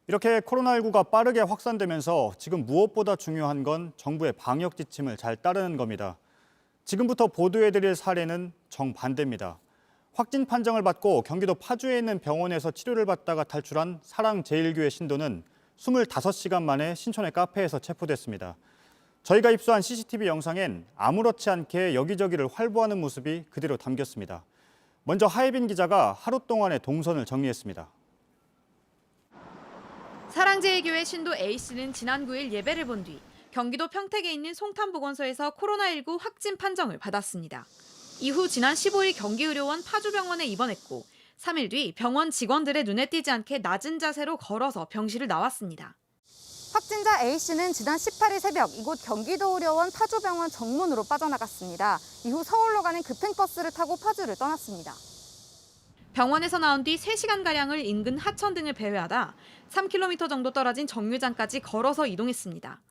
이렇게 코로나19가 빠르게 확산되면서 지금 무엇보다 중요한 건 정부의 방역 지침을 잘 따르는 겁니다. 지금부터 보도해드릴 사례는 정반대입니다. 확진 판정을 받고 경기도 파주에 있는 병원에서 치료를 받다가 탈출한 사랑제일교회 신도는 25시간 만에 신촌의 카페에서 체포됐습니다. 저희가 입수한 CCTV 영상엔 아무렇지 않게 여기저기를 활보하는 모습이 그대로 담겼습니다. 먼저 하예빈 기자가 하루 동안의 동선을 정리했습니다. 사랑제일교회 신도 A씨는 지난 9일 예배를 본 뒤 경기도 평택에 있는 송탄보건소에서 코로나19 확진 판정을 받았습니다. 이후 지난 15일 경기의료원 파주병원에 입원했고 3일 뒤 병원 직원들의 눈에 띄지 않게 낮은 자세로 걸어서 병실을 나왔습니다. 확진자 A씨는 지난 18일 새벽 이곳 경기도의료원 파주병원 정문으로 빠져나갔습니다. 이후 서울로 가는 급행버스를 타고 파주를 떠났습니다. 병원에서 나온 뒤 3시간가량을 인근 하천 등을 배회하다 3km 정도 떨어진 정류장까지 걸어서 이동했습니다.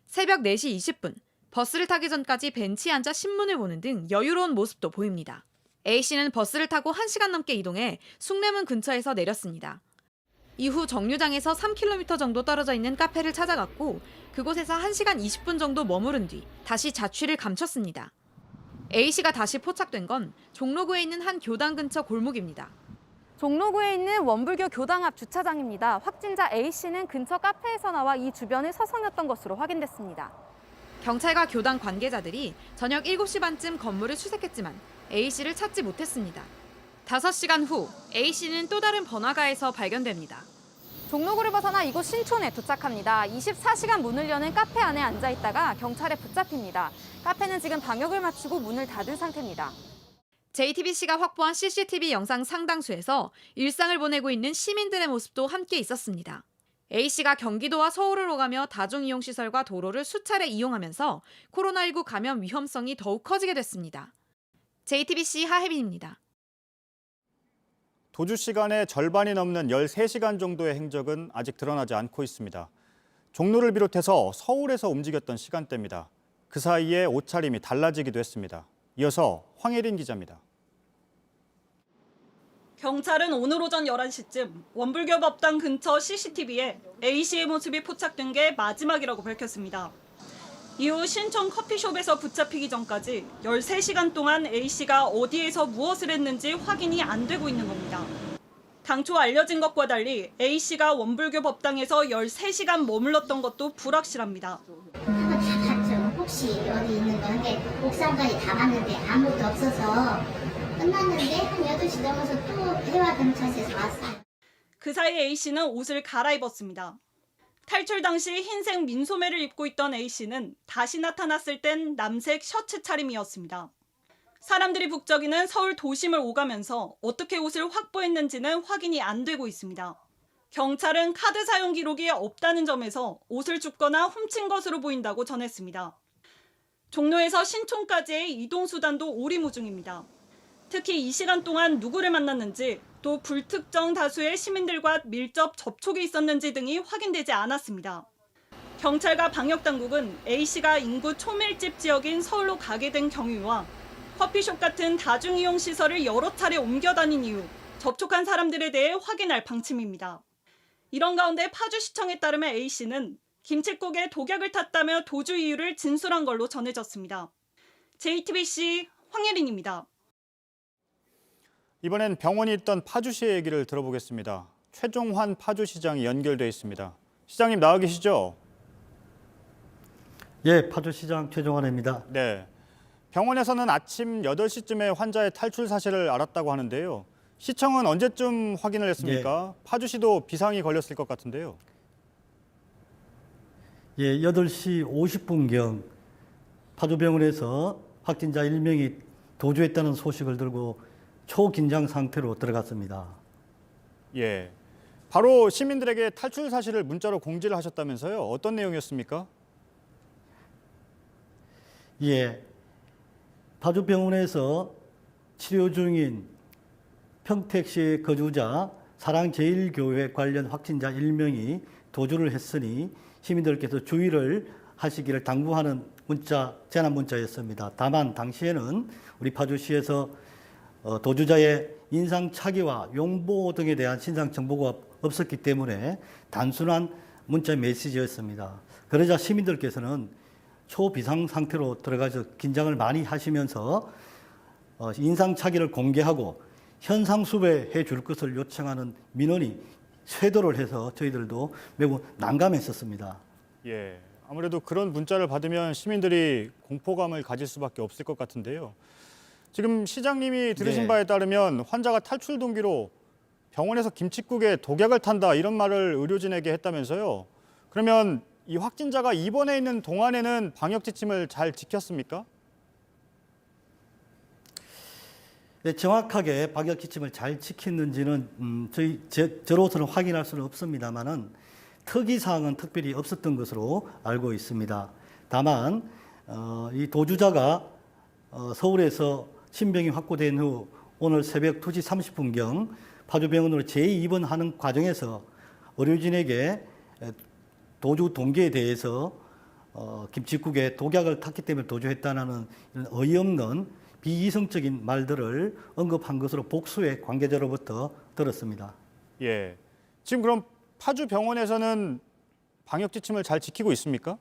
새벽 4시 20분, 버스를 타기 전까지 벤치에 앉아 신문을 보는 등 여유로운 모습도 보입니다. A씨는 버스를 타고 1시간 넘게 이동해 숭례문 근처에서 내렸습니다. 이후 정류장에서 3km 정도 떨어져 있는 카페를 찾아갔고 그곳에서 1시간 20분 정도 머무른 뒤 다시 자취를 감췄습니다. A씨가 다시 포착된 건 종로구에 있는 한 교당 근처 골목입니다. 종로구에 있는 원불교 교당 앞 주차장입니다. 확진자 A씨는 근처 카페에서 나와 이 주변을 서성였던 것으로 확인됐습니다. 경찰과 교당 관계자들이 저녁 7시 반쯤 건물을 추색했지만 A씨를 찾지 못했습니다. 5시간 후 A씨는 또 다른 번화가에서 발견됩니다. 종로구를 벗어나 이곳 신촌에 도착합니다. 24시간 문을 여는 카페 안에 앉아 있다가 경찰에 붙잡힙니다. 카페는 지금 방역을 마치고 문을 닫은 상태입니다. JTBC가 확보한 CCTV 영상 상당수에서 일상을 보내고 있는 시민들의 모습도 함께 있었습니다. A씨가 경기도와 서울을 오가며 다중이용시설과 도로를 수차례 이용하면서 코로나19 감염 위험성이 더욱 커지게 됐습니다. JTBC 하혜빈입니다. 도주 시간의 절반이 넘는 13시간 정도의 행적은 아직 드러나지 않고 있습니다. 종로를 비롯해서 서울에서 움직였던 시간대입니다. 그 사이에 옷차림이 달라지기도 했습니다. 이어서 황혜린 기자입니다. 경찰은 오늘 오전 11시쯤 원불교 법당 근처 CCTV에 A씨의 모습이 포착된 게 마지막이라고 밝혔습니다. 이후 신촌 커피숍에서 붙잡히기 전까지 13시간 동안 A씨가 어디에서 무엇을 했는지 확인이 안 되고 있는 겁니다. 당초 알려진 것과 달리 A씨가 원불교 법당에서 13시간 머물렀던 것도 불확실합니다. 한번 다 봤죠. 혹시 어디 있는 거. 근데 옥상까지 다 봤는데 아무것도 없어서 끝났는데 한 8시 넘어서 또 해와 경찰서에서 왔어요. 그 사이 A씨는 옷을 갈아입었습니다. 탈출 당시 흰색 민소매를 입고 있던 A씨는 다시 나타났을 땐 남색 셔츠 차림이었습니다. 사람들이 북적이는 서울 도심을 오가면서 어떻게 옷을 확보했는지는 확인이 안 되고 있습니다. 경찰은 카드 사용 기록이 없다는 점에서 옷을 줍거나 훔친 것으로 보인다고 전했습니다. 종로에서 신촌까지의 이동수단도 오리무중입니다. 특히 이 시간 동안 누구를 만났는지 또 불특정 다수의 시민들과 밀접 접촉이 있었는지 등이 확인되지 않았습니다. 경찰과 방역당국은 A씨가 인구 초밀집 지역인 서울로 가게 된 경위와 커피숍 같은 다중이용시설을 여러 차례 옮겨 다닌 이후 접촉한 사람들에 대해 확인할 방침입니다. 이런 가운데 파주시청에 따르면 A씨는 김칫국에 독약을 탔다며 도주 이유를 진술한 걸로 전해졌습니다. JTBC 황예린입니다. 이번엔 병원이 있던 파주시의 얘기를 들어보겠습니다. 최종환 파주시장이 연결돼 있습니다. 시장님 나와 계시죠? 예, 파주시장 최종환입니다. 네. 병원에서는 아침 8시쯤에 환자의 탈출 사실을 알았다고 하는데요. 시청은 언제쯤 확인을 했습니까? 파주시도 비상이 걸렸을 것 같은데요. 예, 8시 50분경 파주병원에서 확진자 1명이 도주했다는 소식을 들고 초긴장 상태로 들어갔습니다. 예. 바로 시민들에게 탈출 사실을 문자로 공지를 하셨다면서요. 어떤 내용이었습니까? 예, 파주병원에서 치료 중인 평택시 거주자 사랑제일교회 관련 확진자 1명이 도주를 했으니 시민들께서 주의를 하시기를 당부하는 문자, 재난 문자였습니다. 다만 당시에는 우리 파주시에서 도주자의 인상착의와 용보 등에 대한 신상 정보가 없었기 때문에 단순한 문자 메시지였습니다. 그러자 시민들께서는 초비상 상태로 들어가서 긴장을 많이 하시면서 인상착의를 공개하고 현상 수배해 줄 것을 요청하는 민원이 쇄도를 해서 저희들도 매우 난감했었습니다. 예, 아무래도 그런 문자를 받으면 시민들이 공포감을 가질 수밖에 없을 것 같은데요. 지금 시장님이 들으신 네. 바에 따르면 환자가 탈출 동기로 병원에서 김칫국에 독약을 탄다 이런 말을 의료진에게 했다면서요. 그러면 이 확진자가 입원해 있는 동안에는 방역 지침을 잘 지켰습니까? 네, 정확하게 방역 지침을 잘 지켰는지는 저로서는 확인할 수는 없습니다만은 특이 사항은 특별히 없었던 것으로 알고 있습니다. 다만 이 도주자가 서울에서 신병이 확보된 후 오늘 새벽 2시 30분경 파주병원으로 재입원하는 과정에서 의료진에게 도주 동기에 대해서 김칫국에 독약을 탔기 때문에 도주했다는 이런 어이없는 비이성적인 말들을 언급한 것으로 복수의 관계자로부터 들었습니다. 예. 지금 그럼 파주 병원에서는 방역 지침을 잘 지키고 있습니까?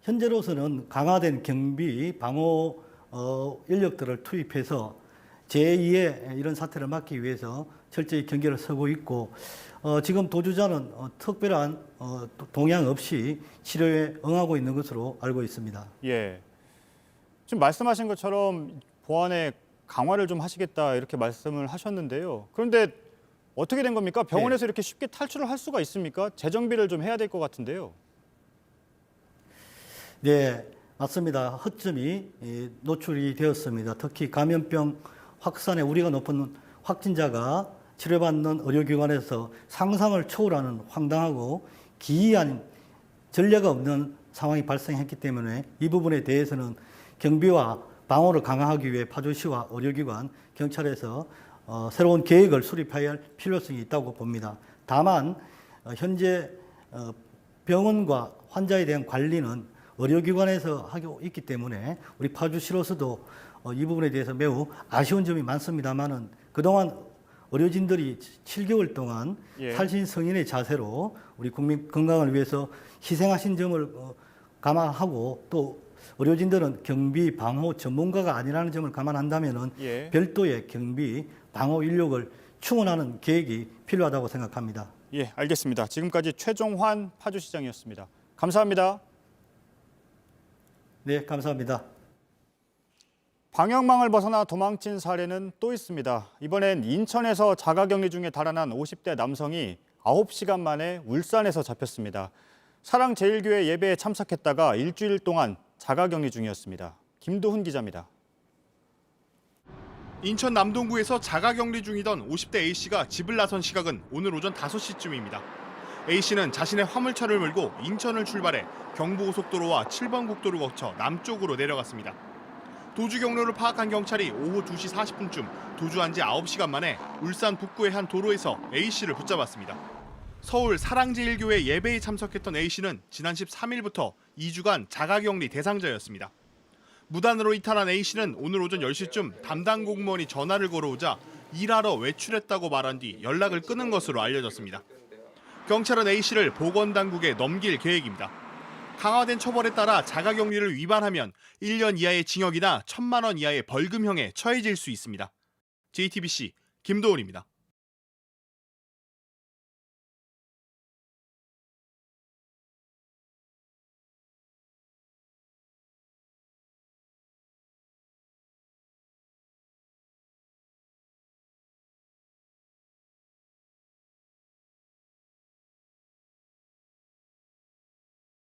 현재로서는 강화된 경비, 방호 인력들을 투입해서 제2의 이런 사태를 막기 위해서 철저히 경계를 서고 있고 지금 도주자는 특별한 동향 없이 치료에 응하고 있는 것으로 알고 있습니다. 예. 지금 말씀하신 것처럼 보안에 강화를 좀 하시겠다 이렇게 말씀을 하셨는데요. 그런데 어떻게 된 겁니까? 병원에서 이렇게 쉽게 탈출을 할 수가 있습니까? 재정비를 좀 해야 될 것 같은데요. 네, 맞습니다. 허점이 노출이 되었습니다. 특히 감염병 확산의 우려가 높은 확진자가 치료받는 의료기관에서 상상을 초월하는 황당하고 기이한 전례가 없는 상황이 발생했기 때문에 이 부분에 대해서는 경비와 방호를 강화하기 위해 파주시와 의료기관, 경찰에서 새로운 계획을 수립해야 할 필요성이 있다고 봅니다. 다만 현재 병원과 환자에 대한 관리는 의료기관에서 하고 있기 때문에 우리 파주시로서도 이 부분에 대해서 매우 아쉬운 점이 많습니다만은 그동안 의료진들이 7개월 동안 예. 살신성인의 자세로 우리 국민 건강을 위해서 희생하신 점을 감안하고 또 의료진들은 경비, 방호 전문가가 아니라는 점을 감안한다면은 예. 별도의 경비, 방호 인력을 충원하는 계획이 필요하다고 생각합니다. 예, 알겠습니다. 지금까지 최종환 파주시장이었습니다. 감사합니다. 네, 감사합니다. 방역망을 벗어나 도망친 사례는 또 있습니다. 이번엔 인천에서 자가격리 중에 달아난 50대 남성이 9시간 만에 울산에서 잡혔습니다. 사랑제일교회 예배에 참석했다가 일주일 동안 자가격리 중이었습니다. 김도훈 기자입니다. 인천 남동구에서 자가격리 중이던 50대 A씨가 집을 나선 시각은 오늘 오전 5시쯤입니다. A씨는 자신의 화물차를 몰고 인천을 출발해 경부고속도로와 7번 국도를 거쳐 남쪽으로 내려갔습니다. 도주 경로를 파악한 경찰이 오후 2시 40분쯤 도주한 지 9시간 만에 울산 북구의 한 도로에서 A씨를 붙잡았습니다. 서울 사랑제일교회 예배에 참석했던 A씨는 지난 13일부터 2주간 자가격리 대상자였습니다. 무단으로 이탈한 A씨는 오늘 오전 10시쯤 담당 공무원이 전화를 걸어오자 일하러 외출했다고 말한 뒤 연락을 끊은 것으로 알려졌습니다. 경찰은 A씨를 보건당국에 넘길 계획입니다. 강화된 처벌에 따라 자가격리를 위반하면 1년 이하의 징역이나 1,000만 원 이하의 벌금형에 처해질 수 있습니다. JTBC 김도훈입니다.